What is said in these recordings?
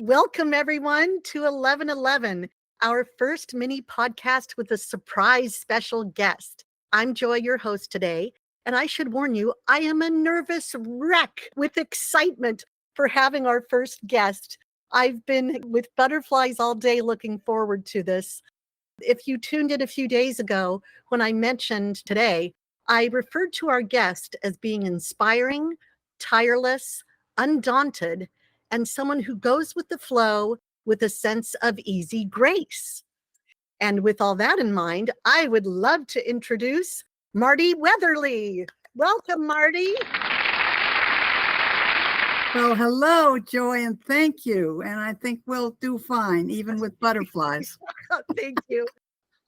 Welcome, everyone, to 1111, our first mini podcast with a surprise special guest. I'm Joy, your host today, and I should warn you, I am a nervous wreck with excitement for having our first guest. I've been with butterflies all day looking forward to this. If you tuned in a few days ago when I mentioned today, I referred to our guest as being inspiring, tireless, undaunted, and someone who goes with the flow with a sense of easy grace. And with all that in mind, I would love to introduce MARTIE Weatherly. Welcome, MARTIE. Well, hello, Joy, and thank you. And I think we'll do fine, even with butterflies. Thank you.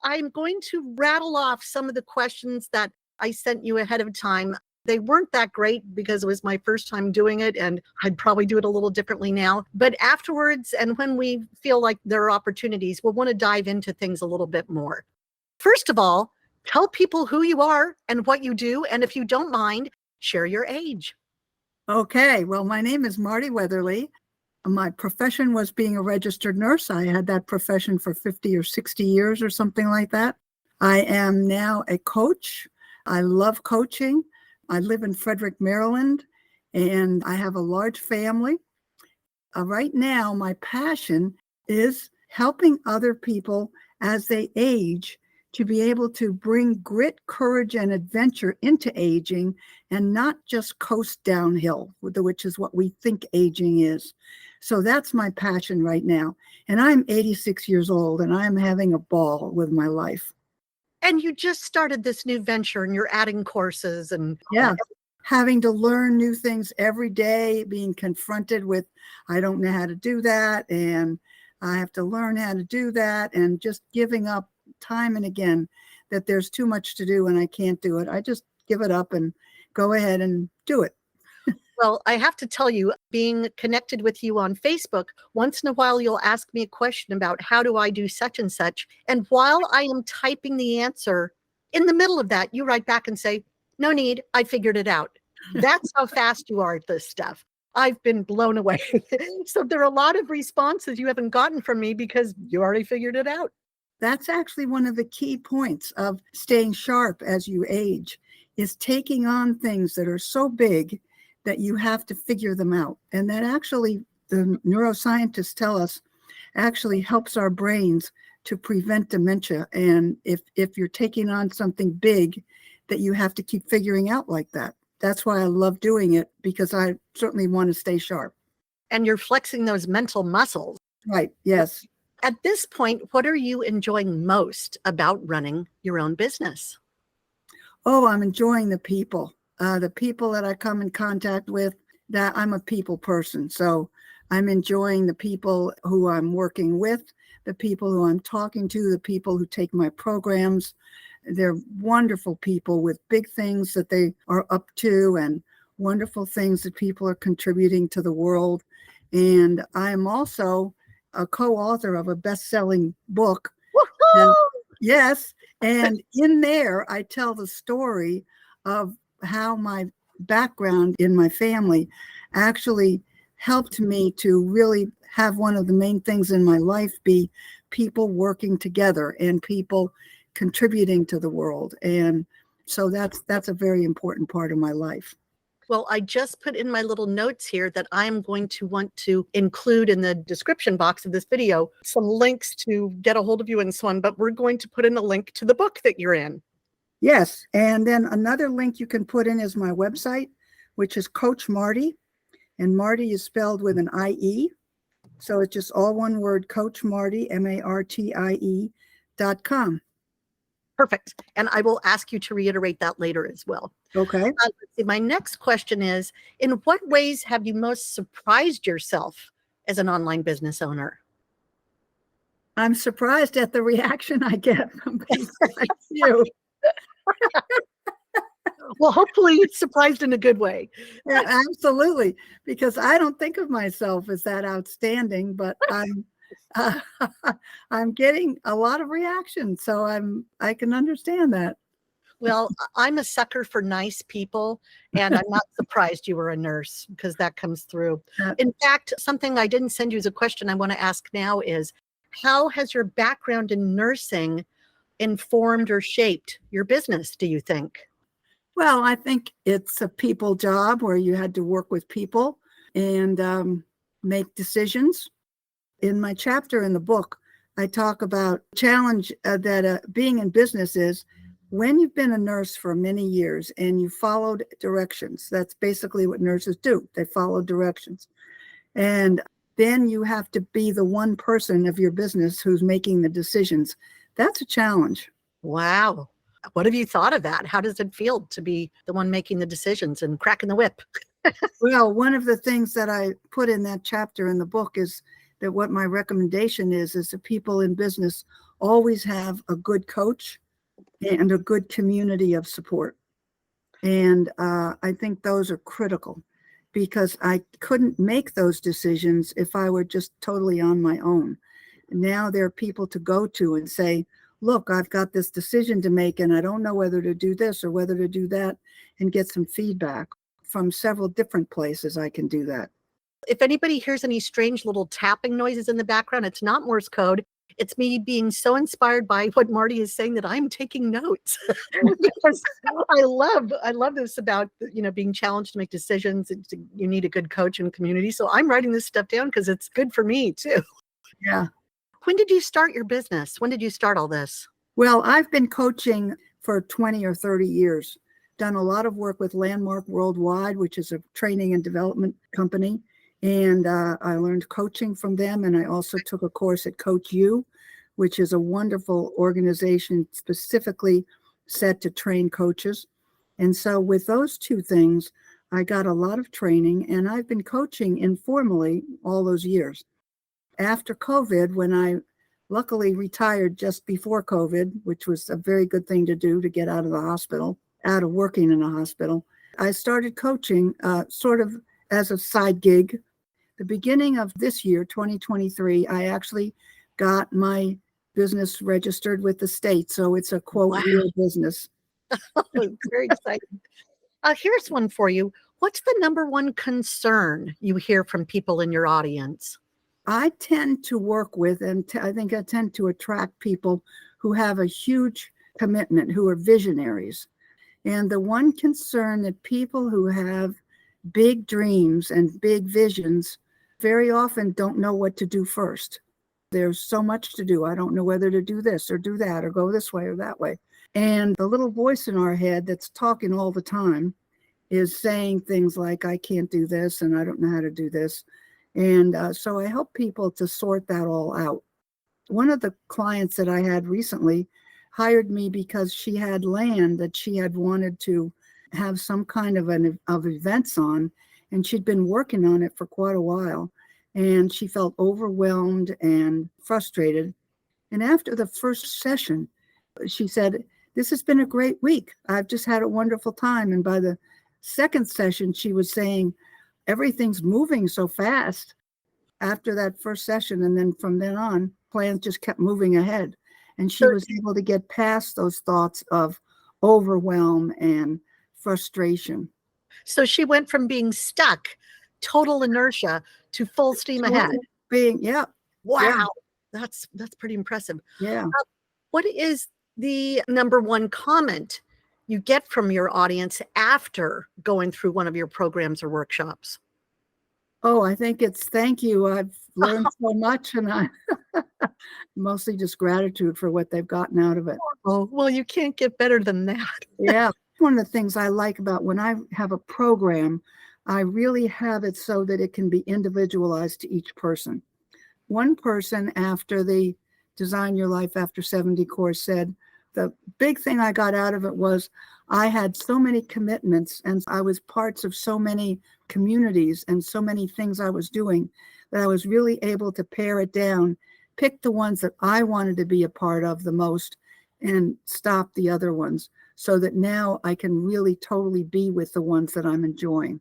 I'm going to rattle off some of the questions that I sent you ahead of time. They weren't that great because it was my first time doing it, and I'd probably do it a little differently now. But afterwards, and when we feel like there are opportunities, we'll want to dive into things a little bit more. First of all, tell people who you are and what you do. And if you don't mind, share your age. Okay, well, my name is MARTIE Weatherly. My profession was being a registered nurse. I had that profession for 50 or 60 years or something like that. I am now a coach. I love coaching. I live in Frederick, Maryland, and I have a large family. Right now, my passion is helping other people as they age to be able to bring grit, courage, and adventure into aging and not just coast downhill, which is what we think aging is. So that's my passion right now. And I'm 86 years old, and I'm having a ball with my life. And you just started this new venture and you're adding courses and having to learn new things every day, being confronted with, I don't know how to do that, and I have to learn how to do that, and just giving up time and again that there's too much to do and I can't do it. I just give it up and go ahead and do it. Well, I have to tell you, being connected with you on Facebook, once in a while you'll ask me a question about how do I do such and such. And while I am typing the answer, in the middle of that, you write back and say, no need, I figured it out. That's how fast you are at this stuff. I've been blown away. So there are a lot of responses you haven't gotten from me because you already figured it out. That's actually one of the key points of staying sharp as you age, is taking on things that are so big that you have to figure them out. And that actually, the neuroscientists tell us, actually helps our brains to prevent dementia. And if you're taking on something big that you have to keep figuring out like that. That's why I love doing it, because I certainly want to stay sharp. And you're flexing those mental muscles. Right, yes. At this point, what are you enjoying most about running your own business? Oh, I'm enjoying the people that I come in contact with. That I'm a people person. So I'm enjoying the people who I'm working with, the people who I'm talking to, the people who take my programs. They're wonderful people with big things that they are up to and wonderful things that people are contributing to the world. And I'm also a co-author of a best-selling book. And, yes. And in there, I tell the story of how my background in my family actually helped me to really have one of the main things in my life be people working together and people contributing to the world. And so that's a very important part of my life. Well, I just put in my little notes here that I am going to want to include in the description box of this video some links to get a hold of you and so on, but we're going to put in a link to the book that you're in. Yes, and then another link you can put in is my website, which is Coach MARTIE, and MARTIE is spelled with an IE. So it's just all one word, Coach MARTIE, MARTIE.com. Perfect. And I will ask you to reiterate that later as well. Okay. Let's see, my next question is, in what ways have you most surprised yourself as an online business owner? I'm surprised at the reaction I get from people like you. Well, hopefully it's surprised in a good way. Yeah, absolutely. Because I don't think of myself as that outstanding, but I'm getting a lot of reaction. So I can understand that. Well, I'm a sucker for nice people, and I'm not surprised you were a nurse because that comes through. Uh, In fact, something I didn't send you as a question I want to ask now is, how has your background in nursing informed or shaped your business, do you think? Well, I think it's a people job where you had to work with people and make decisions. In my chapter in the book, I talk about challenge that being in business is when you've been a nurse for many years and you followed directions. That's basically what nurses do. They follow directions. And then you have to be the one person of your business who's making the decisions. That's a challenge. Wow. What have you thought of that? How does it feel to be the one making the decisions and cracking the whip? Well, one of the things that I put in that chapter in the book is that what my recommendation is that people in business always have a good coach and a good community of support. And I think those are critical because I couldn't make those decisions if I were just totally on my own. Now there are people to go to and say, look, I've got this decision to make and I don't know whether to do this or whether to do that, and get some feedback from several different places. I can do that. If anybody hears any strange little tapping noises in the background, it's not Morse code. It's me being so inspired by what Martie is saying that I'm taking notes because I love this about, being challenged to make decisions. You need a good coach and community. So I'm writing this stuff down because it's good for me too. Yeah. When did you start your business? When did you start all this? Well, I've been coaching for 20 or 30 years, done a lot of work with Landmark Worldwide, which is a training and development company. And I learned coaching from them. And I also took a course at Coach U, which is a wonderful organization specifically set to train coaches. And so with those two things, I got a lot of training and I've been coaching informally all those years. After COVID, when I luckily retired just before COVID, which was a very good thing to do to get out of the hospital, out of working in a hospital, I started coaching sort of as a side gig. The beginning of this year, 2023, I actually got my business registered with the state. So it's a quote, Wow. real business. It's very exciting. Here's one for you. What's the number one concern you hear from people in your audience? I tend to work with, and I think I tend to attract people who have a huge commitment, who are visionaries. And the one concern that people who have big dreams and big visions very often don't know what to do first. There's so much to do. I don't know whether to do this or do that or go this way or that way. And the little voice in our head that's talking all the time is saying things like, I can't do this and I don't know how to do this. And so I help people to sort that all out. One of the clients that I had recently hired me because she had land that she had wanted to have some kind of events on, and she'd been working on it for quite a while, and she felt overwhelmed and frustrated. And after the first session, she said, this has been a great week. I've just had a wonderful time. And by the second session, she was saying, everything's moving so fast after that first session. And then from then on, plans just kept moving ahead. And she was able to get past those thoughts of overwhelm and frustration. So she went from being stuck, total inertia, to full steam ahead. Yeah. Wow. That's pretty impressive. Yeah. What is the number one comment you get from your audience after going through one of your programs or workshops? Oh, I think it's thank you. I've learned so much, and I mostly just gratitude for what they've gotten out of it. Oh, well, you can't get better than that. Yeah. One of the things I like about when I have a program, I really have it so that it can be individualized to each person. One person after the Design Your Life After 70 course said, the big thing I got out of it was I had so many commitments and I was parts of so many communities and so many things I was doing that I was really able to pare it down, pick the ones that I wanted to be a part of the most and stop the other ones so that now I can really totally be with the ones that I'm enjoying.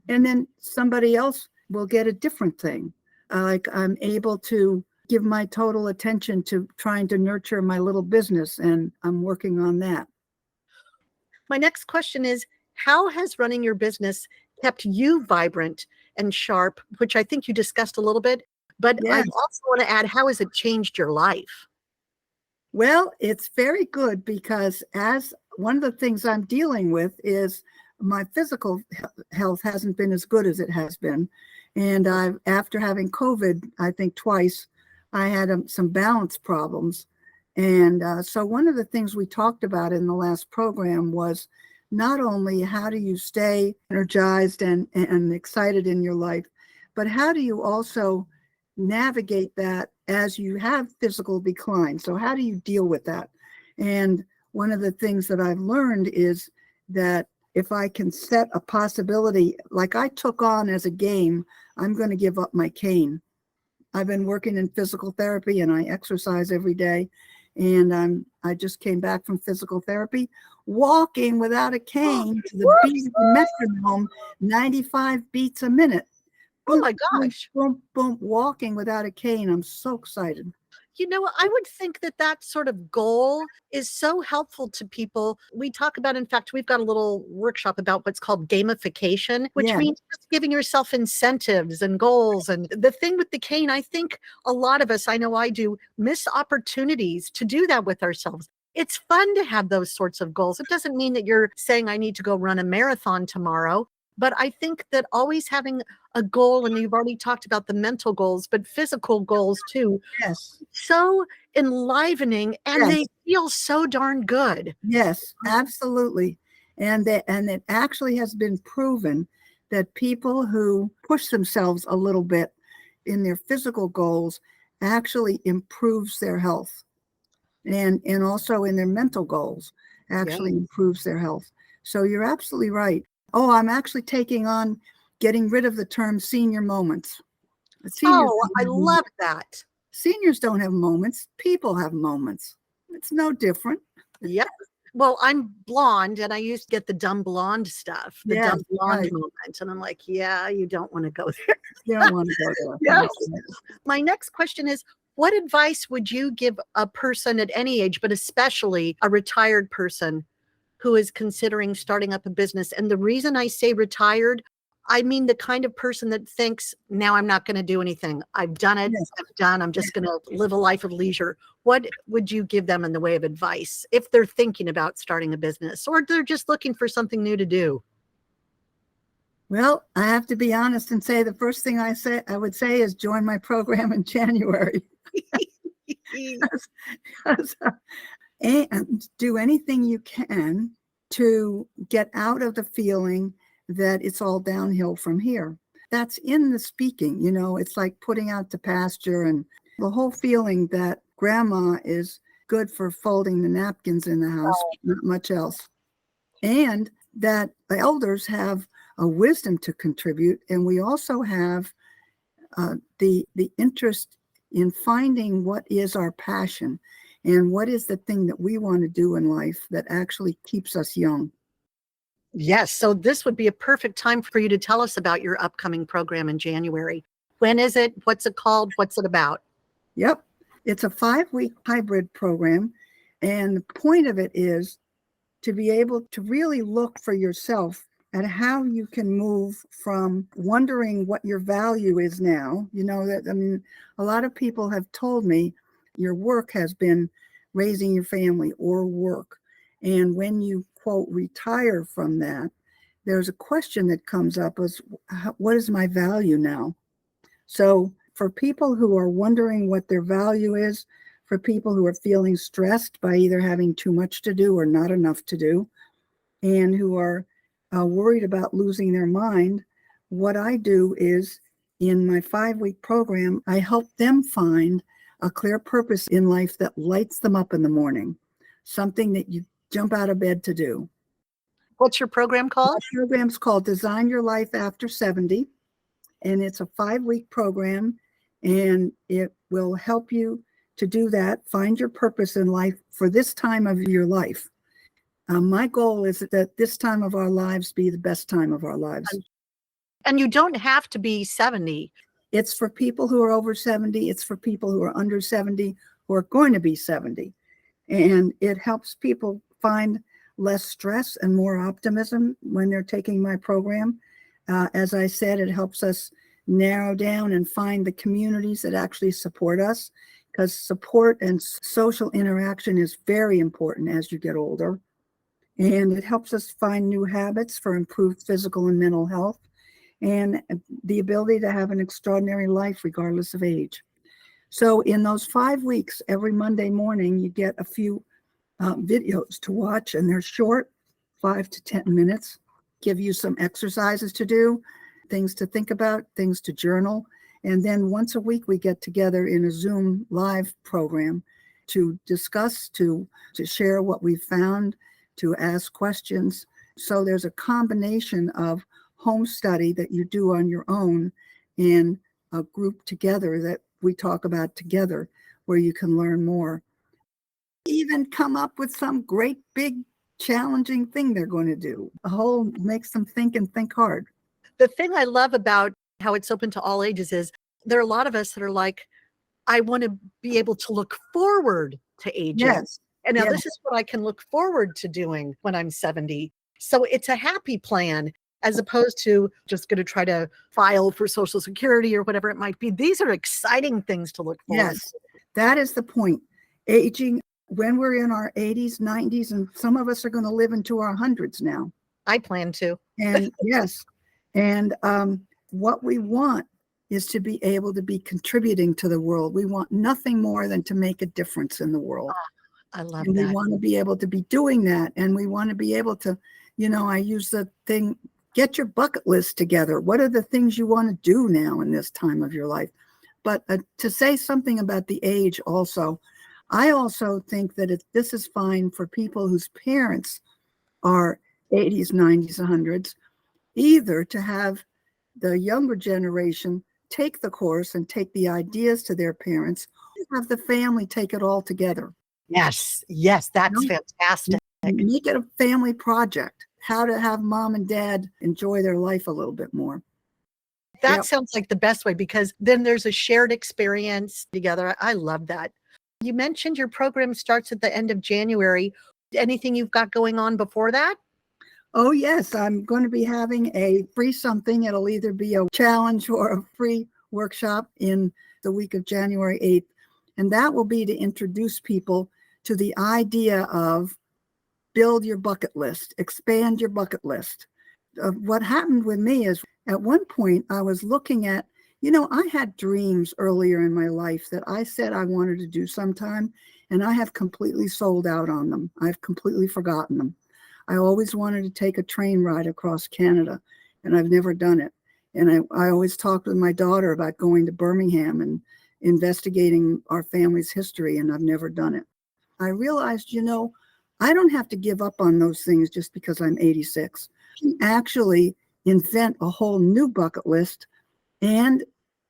And then somebody else will get a different thing. Like I'm able to give my total attention to trying to nurture my little business, and I'm working on that. My next question is, how has running your business kept you vibrant and sharp, which I think you discussed a little bit, but I Yes. also want to add, how has it changed your life? Well, it's very good because as one of the things I'm dealing with is my physical health hasn't been as good as it has been. And after having COVID, I think twice, I had some balance problems. And so one of the things we talked about in the last program was not only how do you stay energized and excited in your life, but how do you also navigate that as you have physical decline? So how do you deal with that? And one of the things that I've learned is that if I can set a possibility, like I took on as a game, I'm going to give up my cane. I've been working in physical therapy and I exercise every day. And I just came back from physical therapy, walking without a cane to the beat of the metronome, 95 beats a minute. Oh Boom, my boom, gosh. boom, boom, walking without a cane. I'm so excited. You know, I would think that that sort of goal is so helpful to people. We talk about, in fact, we've got a little workshop about what's called gamification, which Yeah, means just giving yourself incentives and goals. And the thing with the cane, I think a lot of us, I know I do, miss opportunities to do that with ourselves. It's fun to have those sorts of goals. It doesn't mean that you're saying, I need to go run a marathon tomorrow. But I think that always having a goal, and you've already talked about the mental goals, but physical goals too, yes, so enlivening, and yes, they feel so darn good. yes, absolutely. And it actually has been proven that people who push themselves a little bit in their physical goals actually improves their health. And also in their mental goals Yeah. actually improves their health. So you're absolutely right. Oh, I'm actually taking on getting rid of the term senior moments. Seniors Oh, don't I have moments. love that. Seniors don't have moments. People have moments. It's no different. Yep. Well, I'm blonde and I used to get the dumb blonde stuff, the Yes, dumb blonde right. moment. And I'm like, yeah, you don't want to go there. You don't want to go there. No. That's right. My next question is, what advice would you give a person at any age, but especially a retired person who is considering starting up a business? And the reason I say retired, I mean the kind of person that thinks, now I'm not going to do anything. I've done it. Yes. I'm done. I'm just going to live a life of leisure. What would you give them in the way of advice if they're thinking about starting a business or they're just looking for something new to do? Well, I have to be honest and say the first thing I would say is join my program in January. And do anything you can to get out of the feeling that it's all downhill from here. That's in the speaking, it's like putting out to pasture and the whole feeling that grandma is good for folding the napkins in the house, not much else. And that the elders have a wisdom to contribute. And we also have the interest in finding what is our passion and what is the thing that we want to do in life that actually keeps us young. Yes. So this would be a perfect time for you to tell us about your upcoming program in January. When is it? What's it called? What's it about? Yep. It's a 5-week hybrid program. And the point of it is to be able to really look for yourself at how you can move from wondering what your value is now. A lot of people have told me your work has been raising your family or work. And when you, quote, retire from that, there's a question that comes up is, what is my value now? So for people who are wondering what their value is, for people who are feeling stressed by either having too much to do or not enough to do, and who are worried about losing their mind, what I do is in my 5-week program, I help them find a clear purpose in life that lights them up in the morning, something that you jump out of bed to do. What's your program My called? program's called Design Your Life After 70, and it's a 5-week program, and it will help you to do that, find your purpose in life for this time of your life. My goal is that this time of our lives be the best time of our lives. And you don't have to be 70. It's for people who are over 70. It's for people who are under 70, who are going to be 70. And it helps people find less stress and more optimism when they're taking my program. As I said, it helps us narrow down and find the communities that actually support us, because support and social interaction is very important as you get older. And it helps us find new habits for improved physical and mental health and the ability to have an extraordinary life regardless of age. So in those 5 weeks, every Monday morning, you get a few videos to watch, and they're short, 5 to 10 minutes, give you some exercises to do, things to think about, things to journal. And then once a week, we get together in a Zoom live program to discuss, to share what we found, to ask questions. So there's a combination of home study that you do on your own and a group together that we talk about together where you can learn more. Even come up with some great big challenging thing they're going to do. A whole makes them think and think hard. The thing I love about how it's open to all ages is there are a lot of us that are like, I want to be able to look forward to aging. Yes. And now Yes. this is what I can look forward to doing when I'm 70. So it's a happy plan as opposed to just going to try to file for Social Security or whatever it might be. These are exciting things to look forward Yes, to. that is the point. Aging, when we're in our 80s, 90s, and some of us are going to live into our hundreds now. I plan to. And yes, and what we want is to be able to be contributing to the world. We want nothing more than to make a difference in the world. I love And we that. want to be able to be doing that. And we want to be able to, I use the thing, get your bucket list together. What are the things you want to do now in this time of your life? But to say something about the age also, I also think that this is fine for people whose parents are 80s, 90s, 100s, either to have the younger generation take the course and take the ideas to their parents, have the family take it all together. Yes, that's fantastic. Make it a family project, how to have mom and dad enjoy their life a little bit more. That sounds like the best way, because then there's a shared experience together. I love that. You mentioned your program starts at the end of January. Anything you've got going on before that? Oh, yes. I'm going to be having a free something. It'll either be a challenge or a free workshop in the week of January 8th. And that will be to introduce people to the idea of build your bucket list, expand your bucket list. What happened with me is at one point I was looking at, I had dreams earlier in my life that I said I wanted to do sometime, and I have completely sold out on them. I've completely forgotten them. I always wanted to take a train ride across Canada, and I've never done it. And I always talked with my daughter about going to Birmingham and investigating our family's history, and I've never done it. I realized, I don't have to give up on those things just because I'm 86. I can actually invent a whole new bucket list and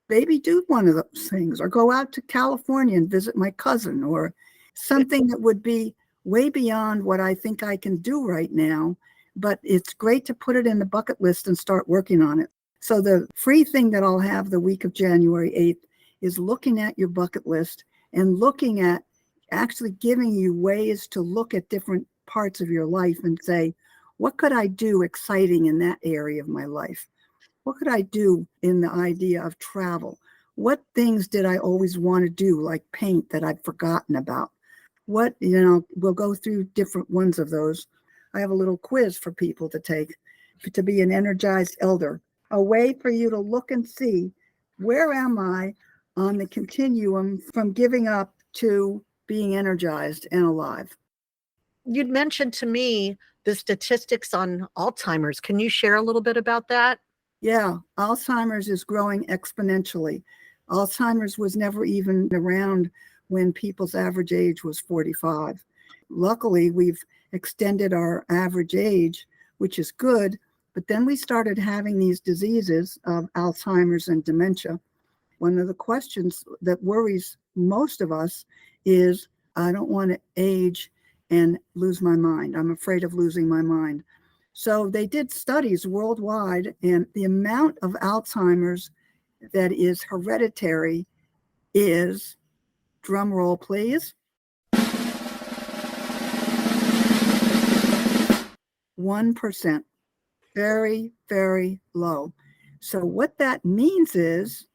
maybe do one of those things, or go out to California and visit my cousin, or something that would be way beyond what I think I can do right now. But it's great to put it in the bucket list and start working on it. So the free thing that I'll have the week of January 8th is looking at your bucket list and looking at actually giving you ways to look at different parts of your life and say, what could I do exciting in that area of my life? What could I do in the idea of travel? What things did I always want to do, like paint, that I'd forgotten about? What, we'll go through different ones of those. I have a little quiz for people to take to be an energized elder, a way for you to look and see, where am I on the continuum from giving up to being energized and alive? You'd mentioned to me the statistics on Alzheimer's. Can you share a little bit about that? Yeah, Alzheimer's is growing exponentially. Alzheimer's was never even around when people's average age was 45. Luckily, we've extended our average age, which is good, but then we started having these diseases of Alzheimer's and dementia. One of the questions that worries most of us is, I don't want to age and lose my mind. I'm afraid of losing my mind. So they did studies worldwide, and the amount of Alzheimer's that is hereditary is, drum roll please, 1%. Very, very low. So what that means is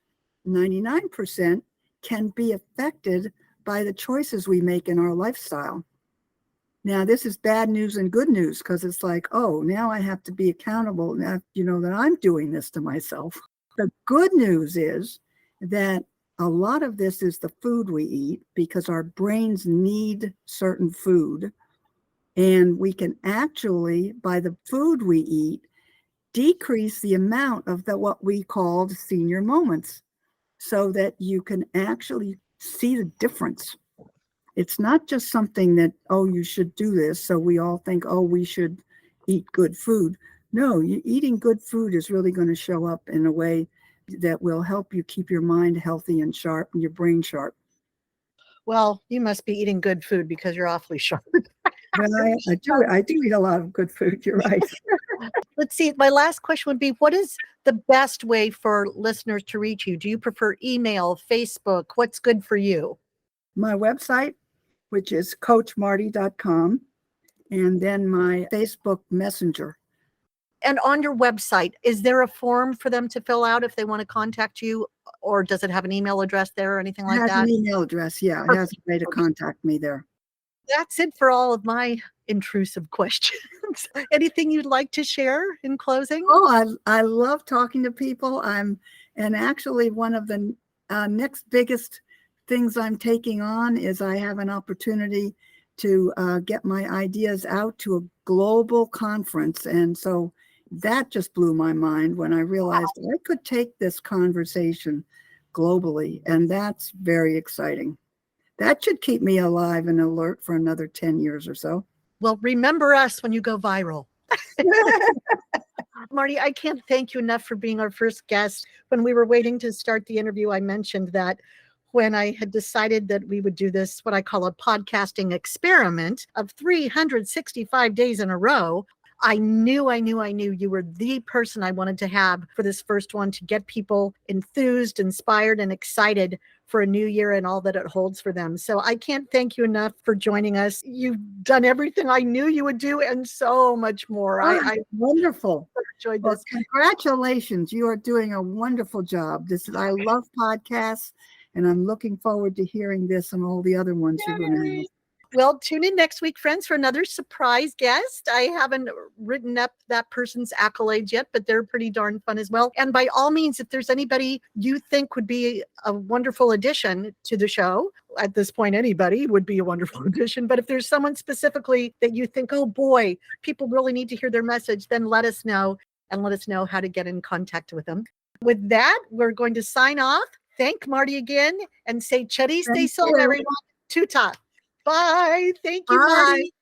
99% can be affected by the choices we make in our lifestyle. Now, this is bad news and good news, because it's like, oh, now I have to be accountable now, that I'm doing this to myself. The good news is that a lot of this is the food we eat, because our brains need certain food. And we can actually, by the food we eat, decrease the amount of what we called senior moments, so that you can actually see the difference. It's not just something that, oh, you should do this, so we all think, oh, we should eat good food. No, eating good food is really going to show up in a way that will help you keep your mind healthy and sharp and your brain sharp. Well, you must be eating good food because you're awfully sharp. Well, I do eat a lot of good food. You're right. Let's see. My last question would be, what is the best way for listeners to reach you? Do you prefer email, Facebook? What's good for you? My website, which is coachmartie.com, and then my Facebook Messenger. And on your website, is there a form for them to fill out if they want to contact you, or does it have an email address there or anything like It has that? an email address. Yeah, it has a way to contact me there. That's it for all of my intrusive questions. Anything you'd like to share in closing? Oh, I love talking to people. And actually one of the next biggest things I'm taking on is I have an opportunity to get my ideas out to a global conference. And so that just blew my mind when I realized I could take this conversation globally. And that's very exciting. That should keep me alive and alert for another 10 years or so. Well, remember us when you go viral. Martie, I can't thank you enough for being our first guest. When we were waiting to start the interview, I mentioned that when I had decided that we would do this, what I call a podcasting experiment of 365 days in a row, I knew you were the person I wanted to have for this first one, to get people enthused, inspired, and excited for a new year and all that it holds for them. So I can't thank you enough for joining us. You've done everything I knew you would do and so much more. I wonderful. enjoyed Well, this. congratulations. You are doing a wonderful job. I love podcasts, and I'm looking forward to hearing this and all the other ones you're going to have. Well, tune in next week, friends, for another surprise guest. I haven't written up that person's accolades yet, but they're pretty darn fun as well. And by all means, if there's anybody you think would be a wonderful addition to the show, at this point, anybody would be a wonderful addition. But if there's someone specifically that you think, oh boy, people really need to hear their message, then let us know, and let us know how to get in contact with them. With that, we're going to sign off. Thank Martie again and say, Chedi, stay safe, everyone. Tuta. Bye. Thank you, Martie.